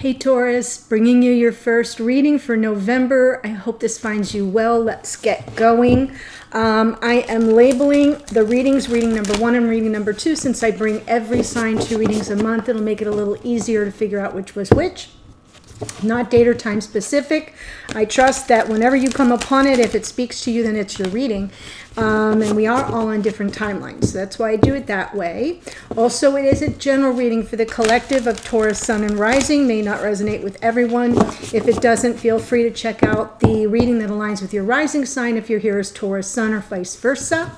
Hey Taurus, bringing you your first reading for November. I hope this finds you well. Let's get going. I am labeling the readings, reading number 1 and reading number 2. Since I bring every sign 2 readings a month, it'll make it a little easier to figure out which was which. Not date or time specific. I trust that whenever you come upon it, if it speaks to you, then it's your reading. And we are all on different timelines. So that's why I do it that way. Also, it is a general reading for the collective of Taurus, Sun, and Rising. May not resonate with everyone. If it doesn't, feel free to check out the reading that aligns with your rising sign if you're here as Taurus, Sun, or vice versa.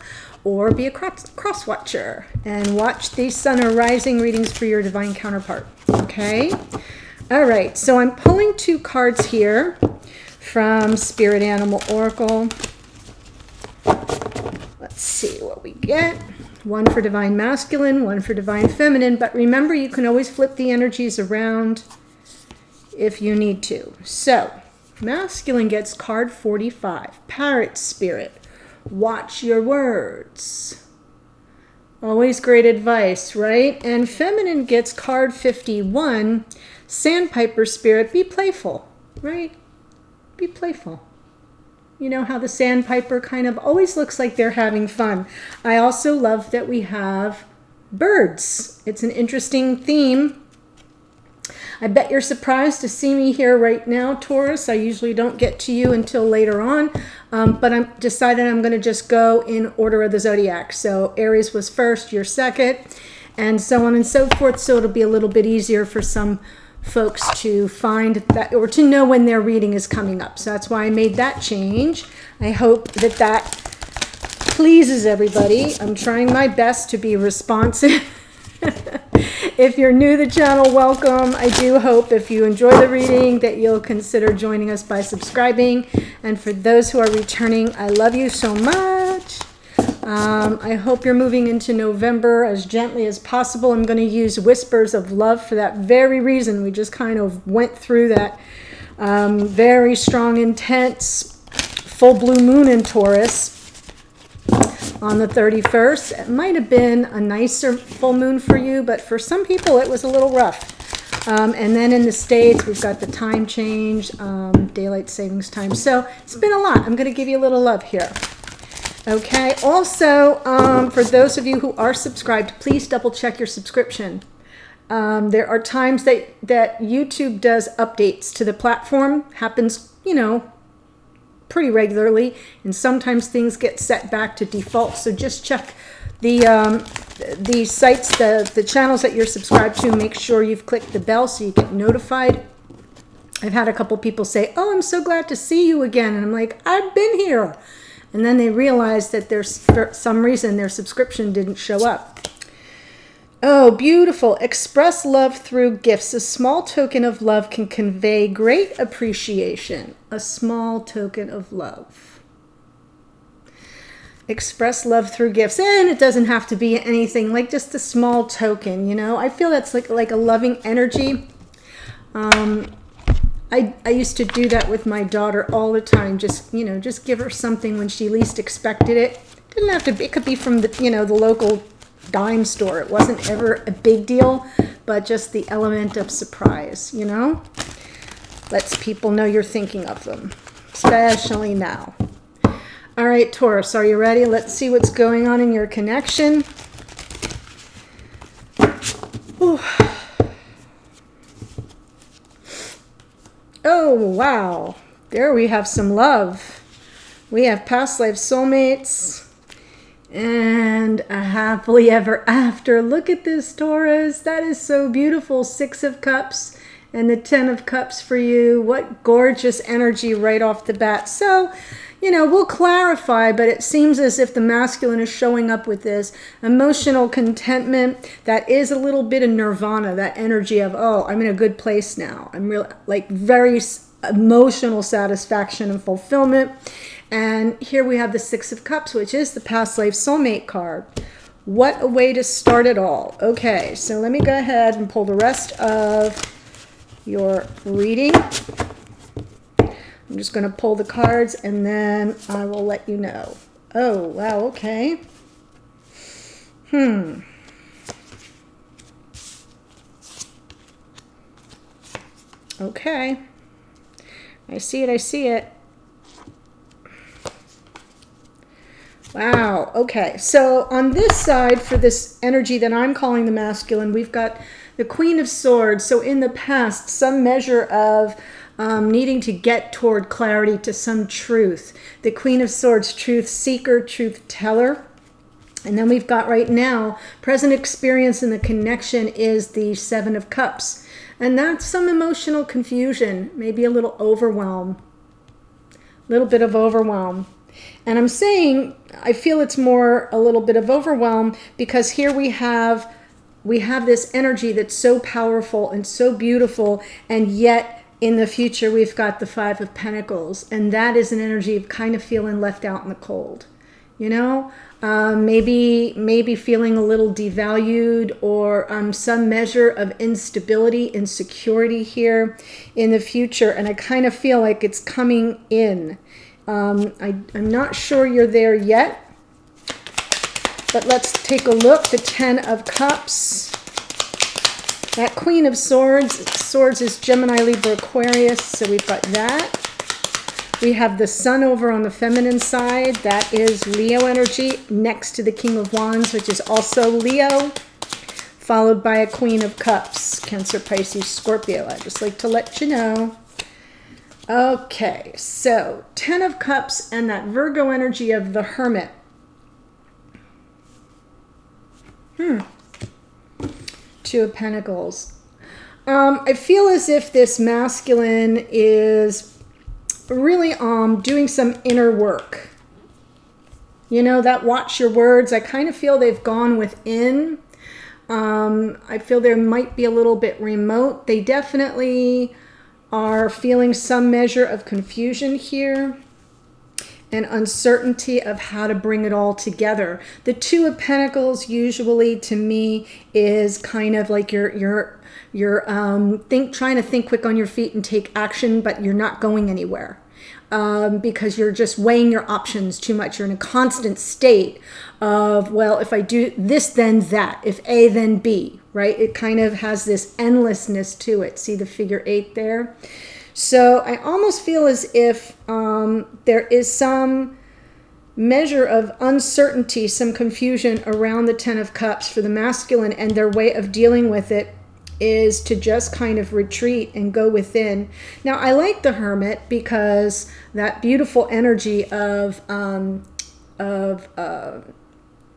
Or be a cross watcher and watch these Sun or Rising readings for your divine counterpart. Okay? All right, so I'm pulling 2 cards here from Spirit Animal Oracle. Let's see what we get. 1 for Divine Masculine, 1 for Divine Feminine. But remember, you can always flip the energies around if you need to. So, Masculine gets card 45, Parrot Spirit. Watch your words. Always great advice, right? And Feminine gets card 51, Sandpiper Spirit. Be playful, right? Be playful. You know how the sandpiper kind of always looks like they're having fun. I also love that we have birds. It's an interesting theme. I bet you're surprised to see me here right now, Taurus. I usually don't get to you until later on, but I'm decided I'm going to just go in order of the zodiac. So Aries was first, you're second, and so on and so forth. So it'll be a little bit easier for some folks to find that or to know when their reading is coming up. So that's why I made that change. I hope that that pleases everybody. I'm trying my best to be responsive. If you're new to the channel, welcome. I do hope if you enjoy the reading that you'll consider joining us by subscribing. And for those who are returning, I love you so much. I hope you're moving into November as gently as possible. I'm going to use Whispers of Love for that very reason. We just kind of went through that very strong, intense, full blue moon in Taurus on the 31st. It might have been a nicer full moon for you, but for some people it was a little rough. And then in the States, we've got the time change, daylight savings time. So it's been a lot. I'm going to give you a little love here. Okay, also, for those of you who are subscribed, please double check your subscription. There are times that YouTube does updates to the platform. Happens, you know, pretty regularly, and sometimes things get set back to default. So just check the sites, the channels that you're subscribed to. Make sure you've clicked the bell so you get notified. I've had a couple people say, "Oh, I'm so glad to see you again," and I'm like, "I've been here." And then they realize that there's, for some reason, their subscription didn't show up. Oh, beautiful. Express love through gifts. A small token of love can convey great appreciation. A small token of love. Express love through gifts. And it doesn't have to be anything, like just a small token, you know. I feel that's like a loving energy. I used to do that with my daughter all the time. Just, you know, just give her something when she least expected it. Didn't have to be, it could be from the, you know, the local dime store. It wasn't ever a big deal, but just the element of surprise, you know, lets people know you're thinking of them, especially now. All right, Taurus, are you ready? Let's see what's going on in your connection. Ooh. Oh, wow. There we have some love. We have past life soulmates and a happily ever after. Look at this, Taurus. That is so beautiful. 6 of Cups and the 10 of Cups for you. What gorgeous energy right off the bat. So, you know, we'll clarify, but it seems as if the masculine is showing up with this emotional contentment that is a little bit of nirvana, that energy of, oh, I'm in a good place now. I'm real, like very emotional satisfaction and fulfillment. And here we have the 6 of Cups, which is the past life soulmate card. What a way to start it all. Okay, so let me go ahead and pull the rest of your reading. I'm just going to pull the cards and then I will let you know. Oh, wow, okay. Okay. I see it. I see it. Wow. Okay. So on this side, for this energy that I'm calling the masculine, we've got the Queen of Swords. So in the past, some measure of needing to get toward clarity to some truth. The Queen of Swords, truth seeker, truth teller. And then we've got right now, present experience in the connection is the Seven of Cups. And that's some emotional confusion, maybe a little overwhelm, a little bit of overwhelm. And I'm saying, I feel it's more a little bit of overwhelm because here we have this energy that's so powerful and so beautiful, and yet in the future we've got the Five of Pentacles, and that is an energy of kind of feeling left out in the cold, you know, maybe feeling a little devalued, or some measure of instability, insecurity here in the future, and I kind of feel like it's coming in. I'm not sure you're there yet, but let's take a look. The Ten of Cups. That Queen of Swords. Swords is Gemini, Libra, Aquarius. So we've got that. We have the Sun over on the feminine side. That is Leo energy, next to the King of Wands, which is also Leo, followed by a Queen of Cups, Cancer, Pisces, Scorpio. I'd just like to let you know. Okay, so Ten of Cups and that Virgo energy of the Hermit. Two of Pentacles. I feel as if this masculine is really doing some inner work. You know, that watch your words. I kind of feel they've gone within. I feel there might be a little bit remote. They definitely are feeling some measure of confusion here and uncertainty of how to bring it all together. The Two of Pentacles usually to me is kind of like you're trying to think quick on your feet and take action, but you're not going anywhere. Because you're just weighing your options too much. You're in a constant state of, well, if I do this, then that. If A, then B, right? It kind of has this endlessness to it. See the figure 8 there? So I almost feel as if there is some measure of uncertainty, some confusion around the Ten of Cups for the masculine, and their way of dealing with it is to just kind of retreat and go within. Now, I like the Hermit because that beautiful energy of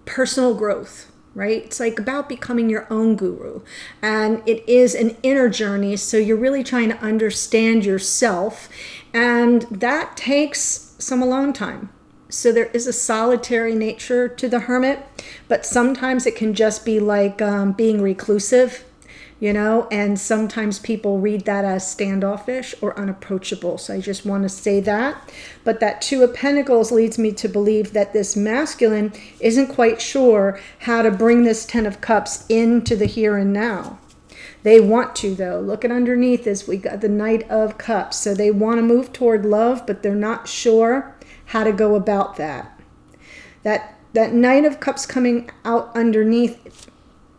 personal growth, right? It's like about becoming your own guru. And it is an inner journey, so you're really trying to understand yourself. And that takes some alone time. So there is a solitary nature to the Hermit, but sometimes it can just be like being reclusive, you know, and sometimes people read that as standoffish or unapproachable. So I just want to say that. But that Two of Pentacles leads me to believe that this masculine isn't quite sure how to bring this Ten of Cups into the here and now. They want to, though. Look at underneath this. We got the Knight of Cups. So they want to move toward love, but they're not sure how to go about that. That Knight of Cups coming out underneath,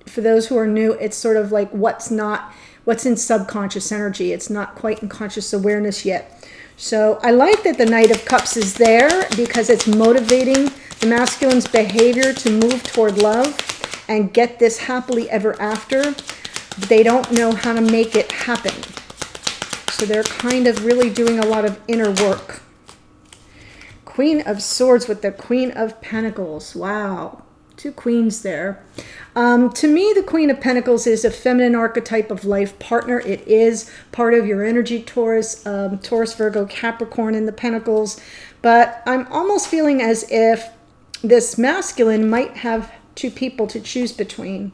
for those who are new, it's sort of like what's in subconscious energy. It's not quite in conscious awareness yet. So I like that the Knight of Cups is there because it's motivating the masculine's behavior to move toward love and get this happily ever after. They don't know how to make it happen. So they're kind of really doing a lot of inner work. Queen of Swords with the Queen of Pentacles. Wow. Two queens there. To me, the Queen of Pentacles is a feminine archetype of life partner. It is part of your energy, Taurus, Taurus, Virgo, Capricorn in the Pentacles. But I'm almost feeling as if this masculine might have two people to choose between,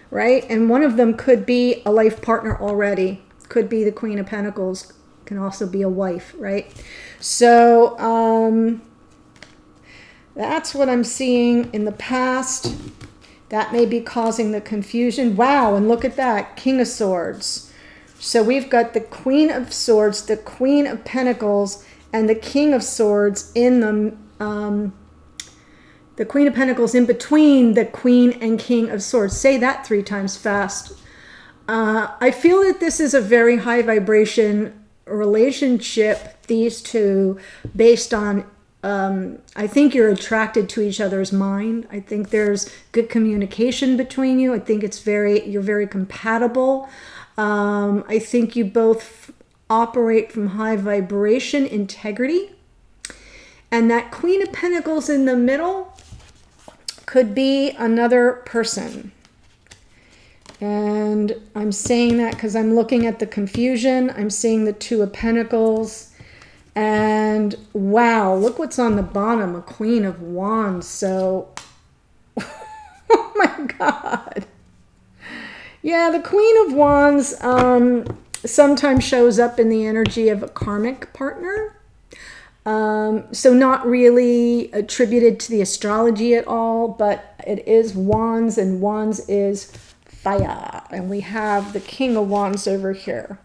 right? And one of them could be a life partner already. Could be the Queen of Pentacles. Can also be a wife, right? So, that's what I'm seeing in the past. That may be causing the confusion. Wow, and look at that, King of Swords. So we've got the Queen of Swords, the Queen of Pentacles, and the King of Swords in the Queen of Pentacles in between the Queen and King of Swords. Say that 3 times fast. I feel that this is a very high vibration relationship, these two, based on, I think you're attracted to each other's mind. I think there's good communication between you. I think you're very compatible. I think you both operate from high vibration integrity. And that Queen of Pentacles in the middle could be another person. And I'm saying that because I'm looking at the confusion. I'm seeing the Two of Pentacles. And wow, look what's on the bottom, a Queen of Wands. So, oh my God. Yeah, the Queen of Wands sometimes shows up in the energy of a karmic partner. So not really attributed to the astrology at all, but it is Wands, and Wands is fire. And we have the King of Wands over here.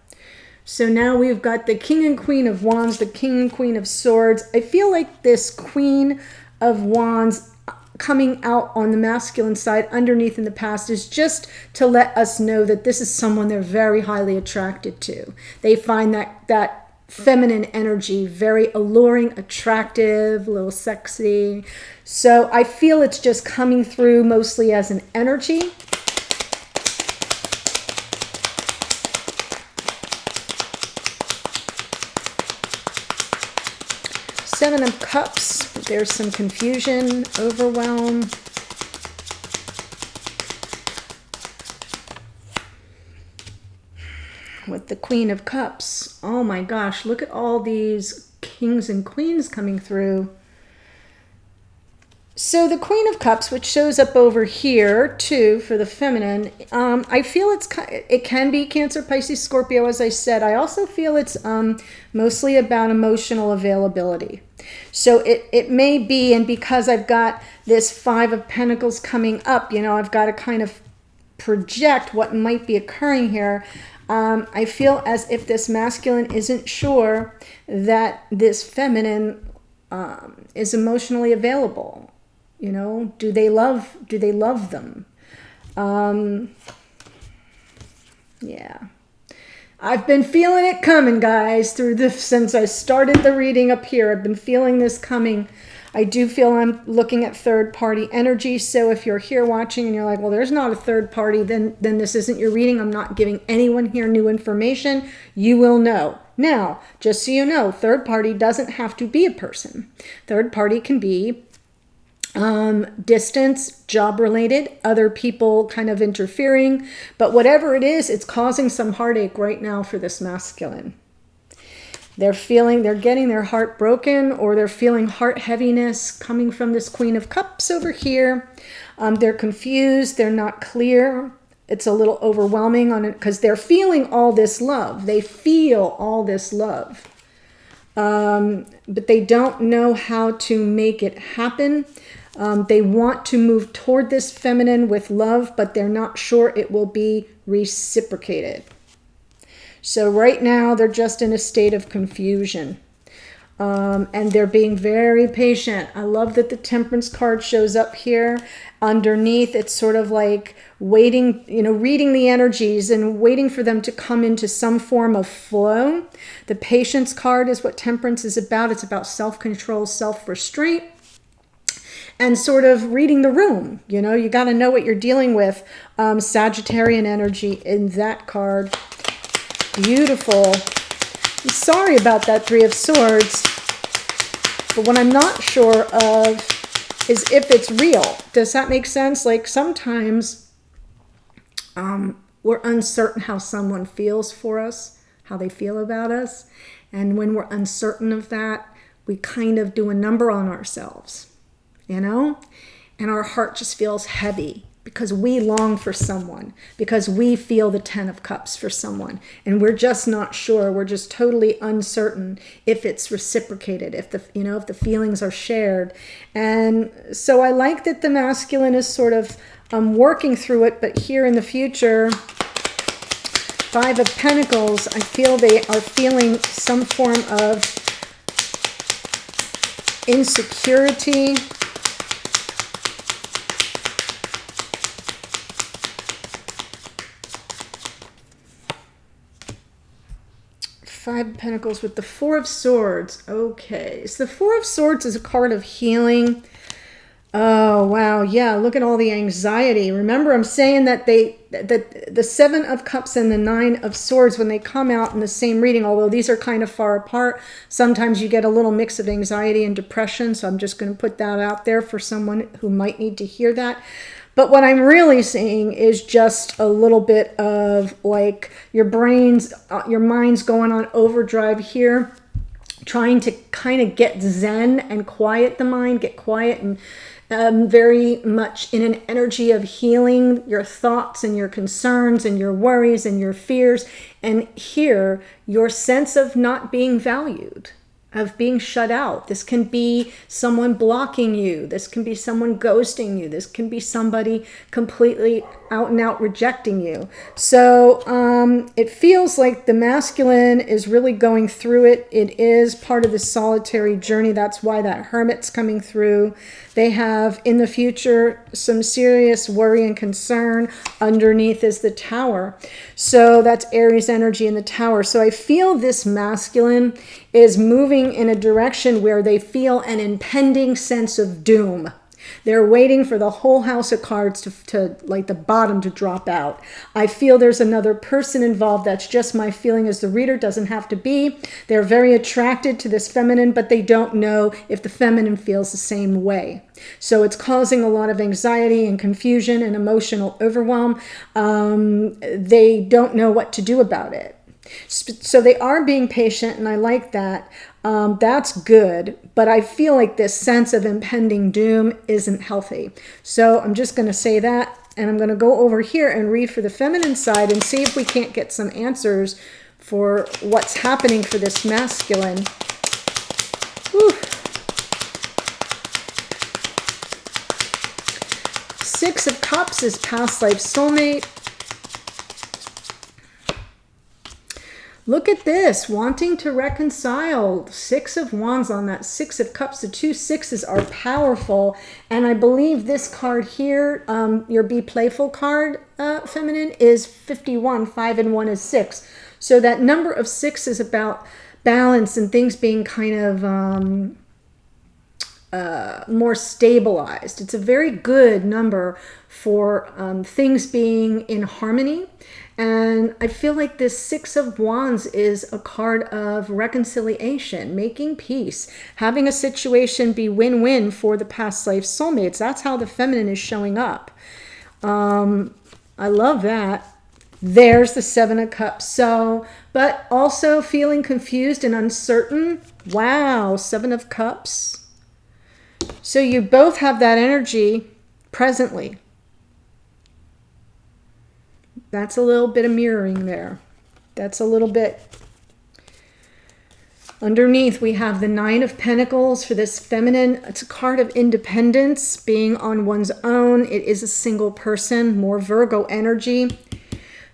So now we've got the King and Queen of Wands, the King and Queen of Swords. I feel like this Queen of Wands coming out on the masculine side underneath in the past is just to let us know that this is someone they're very highly attracted to. They find that feminine energy very alluring, attractive, a little sexy. So I feel it's just coming through mostly as an energy. Seven of Cups, there's some confusion, overwhelm. With the Queen of Cups, oh my gosh, look at all these kings and queens coming through. So the Queen of Cups, which shows up over here too for the feminine, I feel it can be Cancer, Pisces, Scorpio, as I said. I also feel it's mostly about emotional availability. So it may be, and because I've got this Five of Pentacles coming up, you know, I've got to kind of project what might be occurring here. I feel as if this masculine isn't sure that this feminine is emotionally available. You know, do they love them? Yeah. I've been feeling it coming, guys, since I started the reading up here. I've been feeling this coming. I do feel I'm looking at third-party energy. So if you're here watching and you're like, well, there's not a third party, then this isn't your reading. I'm not giving anyone here new information. You will know. Now, just so you know, third party doesn't have to be a person. Third party can be distance, job-related, other people kind of interfering. But whatever it is, it's causing some heartache right now for this masculine. They're getting their heart broken, or they're feeling heart heaviness coming from this Queen of Cups over here. They're confused. They're not clear. It's a little overwhelming on it because they're feeling all this love. They feel all this love. But they don't know how to make it happen. They want to move toward this feminine with love, but they're not sure it will be reciprocated. So right now, they're just in a state of confusion. And they're being very patient. I love that the Temperance card shows up here. Underneath, it's sort of like waiting, you know, reading the energies and waiting for them to come into some form of flow. The Patience card is what Temperance is about. It's about self-control, self-restraint, and sort of reading the room. You know, you got to know what you're dealing with. Sagittarian energy in that card. Beautiful. I'm sorry about that Three of Swords. But what I'm not sure of is if it's real. Does that make sense? Like sometimes we're uncertain how someone feels for us, how they feel about us. And when we're uncertain of that, we kind of do a number on ourselves, you know? And our heart just feels heavy because we long for someone, because we feel the Ten of Cups for someone. And we're just not sure. We're just totally uncertain if it's reciprocated, if the feelings are shared. And so I like that the masculine is sort of working through it, but here in the future, Five of Pentacles, I feel they are feeling some form of insecurity. Five of Pentacles with the Four of Swords. Okay, so the Four of Swords is a card of healing. Oh, wow. Yeah, look at all the anxiety. Remember, I'm saying that the Seven of Cups and the Nine of Swords, when they come out in the same reading, although these are kind of far apart, sometimes you get a little mix of anxiety and depression. So I'm just going to put that out there for someone who might need to hear that. But what I'm really seeing is just a little bit of like your mind's going on overdrive here, trying to kind of get zen and quiet the mind, get quiet and very much in an energy of healing your thoughts and your concerns and your worries and your fears. And here, your sense of not being valued, of being shut out. This can be someone blocking you. This can be someone ghosting you. This can be somebody completely out and out rejecting you. So it feels like the masculine is really going through it. It is part of the solitary journey. That's why that Hermit's coming through. They have in the future some serious worry and concern. Underneath is the Tower. So that's Aries energy in the Tower. So I feel this masculine is moving in a direction where they feel an impending sense of doom. They're waiting for the whole house of cards to like the bottom to drop out. I feel there's another person involved. That's just my feeling as the reader. Doesn't have to be. They're very attracted to this feminine, but they don't know if the feminine feels the same way. So it's causing a lot of anxiety and confusion and emotional overwhelm. They don't know what to do about it. So they are being patient, and I like that. That's good, but I feel like this sense of impending doom isn't healthy. So I'm just going to say that, and I'm going to go over here and read for the feminine side and see if we can't get some answers for what's happening for this masculine. Whew. Six of Cups is past life soulmate. Look at this, wanting to reconcile. Six of Wands on that Six of Cups. The two sixes are powerful. And I believe this card here, your Be Playful card, feminine, is 51. 5 and 1 is 6. So that number of 6 is about balance and things being kind of more stabilized. It's a very good number for things being in harmony. And I feel like this Six of Wands is a card of reconciliation, making peace, having a situation be win-win for the past life soulmates. That's how the feminine is showing up. I love that. There's the Seven of Cups. So, but also feeling confused and uncertain. Wow, Seven of Cups. So you both have that energy presently. That's a little bit of mirroring there. That's a little bit. Underneath, we have the Nine of Pentacles for this feminine. It's a card of independence, being on one's own. It is a single person, more Virgo energy.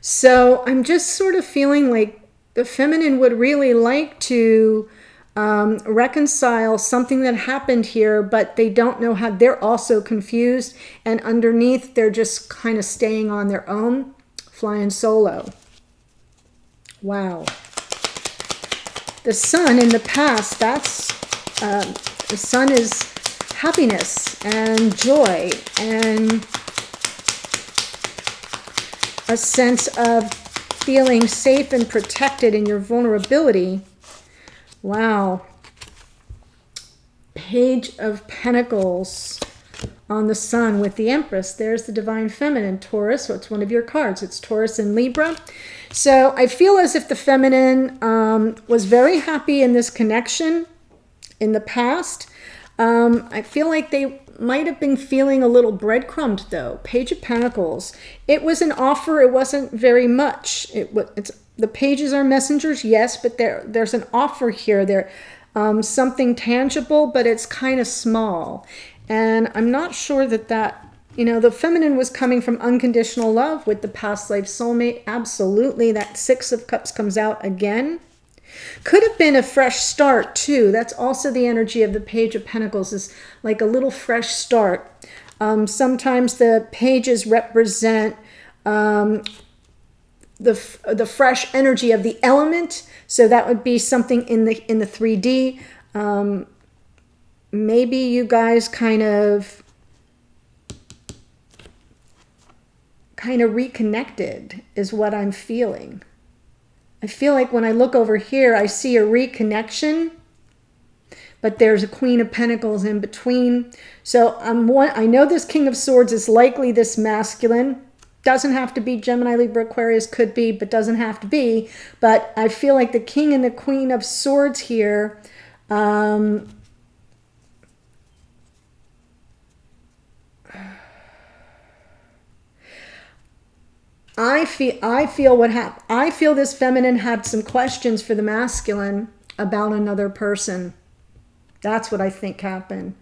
So I'm just sort of feeling like the feminine would really like to reconcile something that happened here, but they don't know how. They're also confused. And underneath, they're just kind of staying on their own. Flying solo. Wow. The Sun in the past, that's, the Sun is happiness and joy and a sense of feeling safe and protected in your vulnerability. Wow. Page of Pentacles on the Sun with the Empress. There's the Divine Feminine, Taurus. So it's one of your cards. It's Taurus and Libra. So I feel as if the feminine was very happy in this connection in the past. I feel like they might have been feeling a little breadcrumbed though. Page of Pentacles. It was an offer. It wasn't very much. The pages are messengers, yes, but there's an offer here. There's something tangible, but it's kind of small. And I'm not sure that, you know, the feminine was coming from unconditional love with the past life soulmate. Absolutely. That Six of Cups comes out again. Could have been a fresh start too. That's also the energy of the Page of Pentacles, is like a little fresh start. Sometimes the pages represent the fresh energy of the element. So that would be something in the 3D. Maybe you guys kind of reconnected is what I'm feeling. I feel like when I look over here, I see a reconnection, but there's a Queen of Pentacles in between. So I know this King of Swords is likely this masculine. Doesn't have to be Gemini, Libra, Aquarius, could be, but doesn't have to be. But I feel like the King and the Queen of Swords here, I feel what happened. I feel this feminine had some questions for the masculine about another person. That's what I think happened.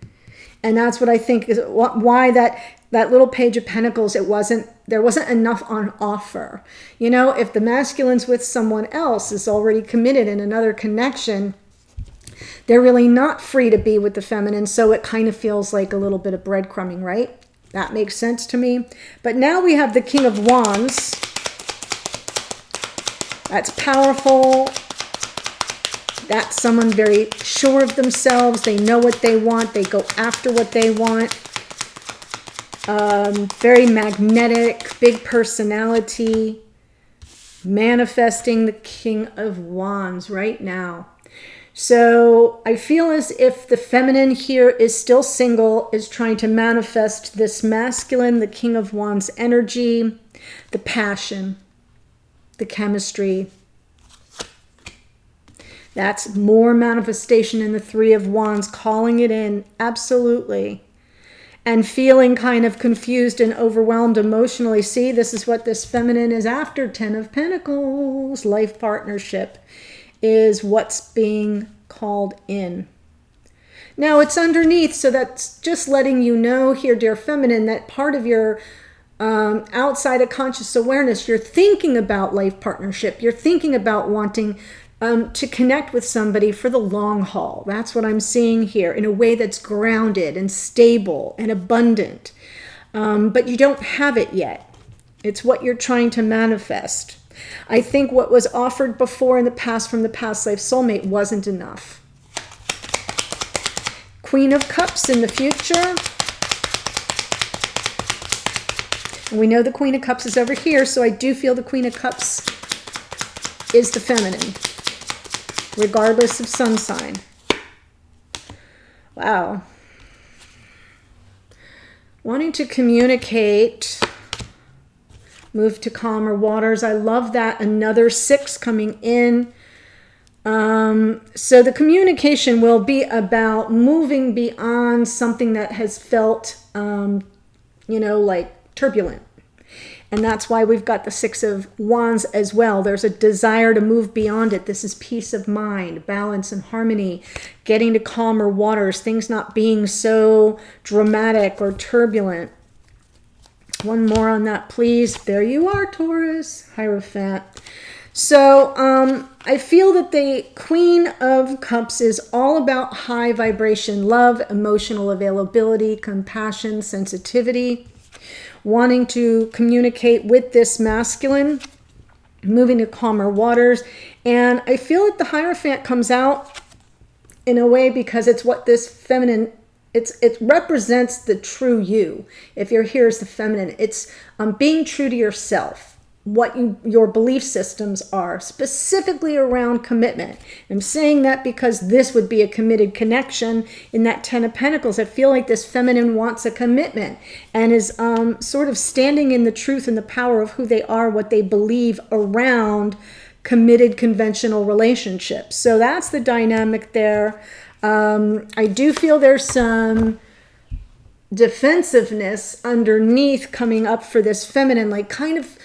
And that's what I think is why that little Page of Pentacles, there wasn't enough on offer. You know, if the masculine's with someone else, is already committed in another connection, they're really not free to be with the feminine. So it kind of feels like a little bit of breadcrumbing, right? That makes sense to me. But now we have the King of Wands. That's powerful. That's someone very sure of themselves. They know what they want. They go after what they want. Very magnetic, big personality. Manifesting the King of Wands right now. So I feel as if the feminine here is still single, is trying to manifest this masculine, the King of Wands energy, the passion, the chemistry. That's more manifestation in the Three of Wands, calling it in, absolutely. And feeling kind of confused and overwhelmed emotionally. See, this is what this feminine is after. 10 of Pentacles, life partnership is what's being called in. Now it's underneath, so that's just letting you know here, dear feminine, that part of your outside of conscious awareness, you're thinking about life partnership. You're thinking about wanting to connect with somebody for the long haul. That's what I'm seeing here, in a way that's grounded and stable and abundant. But you don't have it yet. It's what you're trying to manifest. I think what was offered before in the past from the past life soulmate wasn't enough. Queen of Cups in the future. And we know the Queen of Cups is over here, so I do feel the Queen of Cups is the feminine, regardless of sun sign. Wow. Wanting to communicate. Move to calmer waters. I love that. Another 6 coming in. So the communication will be about moving beyond something that has felt, like turbulent. And that's why we've got the 6 of Wands as well. There's a desire to move beyond it. This is peace of mind, balance and harmony, getting to calmer waters, things not being so dramatic or turbulent. One more on that, please. There you are, Taurus Hierophant. So I feel that the Queen of Cups is all about high vibration, love, emotional availability, compassion, sensitivity, wanting to communicate with this masculine, moving to calmer waters. And I feel that the Hierophant comes out in a way because it's what this feminine, it represents the true you. If you're here as the feminine, it's being true to yourself, what your belief systems are, specifically around commitment. I'm saying that because this would be a committed connection in that 10 of Pentacles. I feel like this feminine wants a commitment and is sort of standing in the truth and the power of who they are, what they believe around committed conventional relationships. So that's the dynamic there. I do feel there's some defensiveness underneath coming up for this feminine, like kind of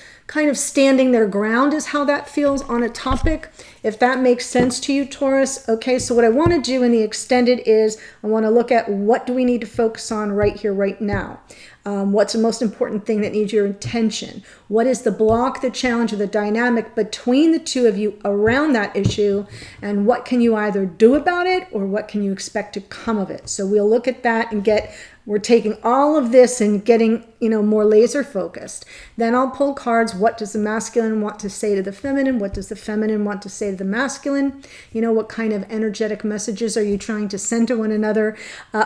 standing their ground is how that feels on a topic. If that makes sense to you, Taurus. Okay, so what I want to do in the extended is I want to look at what do we need to focus on right here, right now. What's the most important thing that needs your attention? What is the block, the challenge, or the dynamic between the two of you around that issue? And what can you either do about it or what can you expect to come of it? So we'll look at that and get We're taking all of this and getting, more laser focused. Then I'll pull cards. What does the masculine want to say to the feminine? What does the feminine want to say to the masculine? What kind of energetic messages are you trying to send to one another?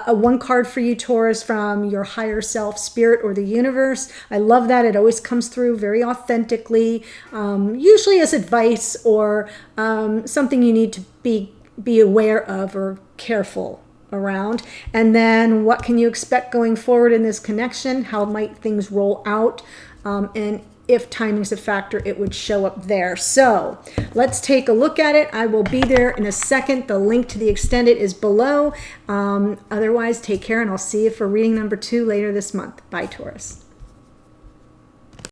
One card for you, Taurus, from your higher self, spirit, or the universe. I love that. It always comes through very authentically, usually as advice or something you need to be aware of or careful around. And then what can you expect going forward in this connection? How might things roll out? And if timing's a factor, it would show up there. So let's take a look at it. I will be there in a second. The link to the extended is below. Otherwise, take care, and I'll see you for reading number 2 later this month. Bye, Taurus.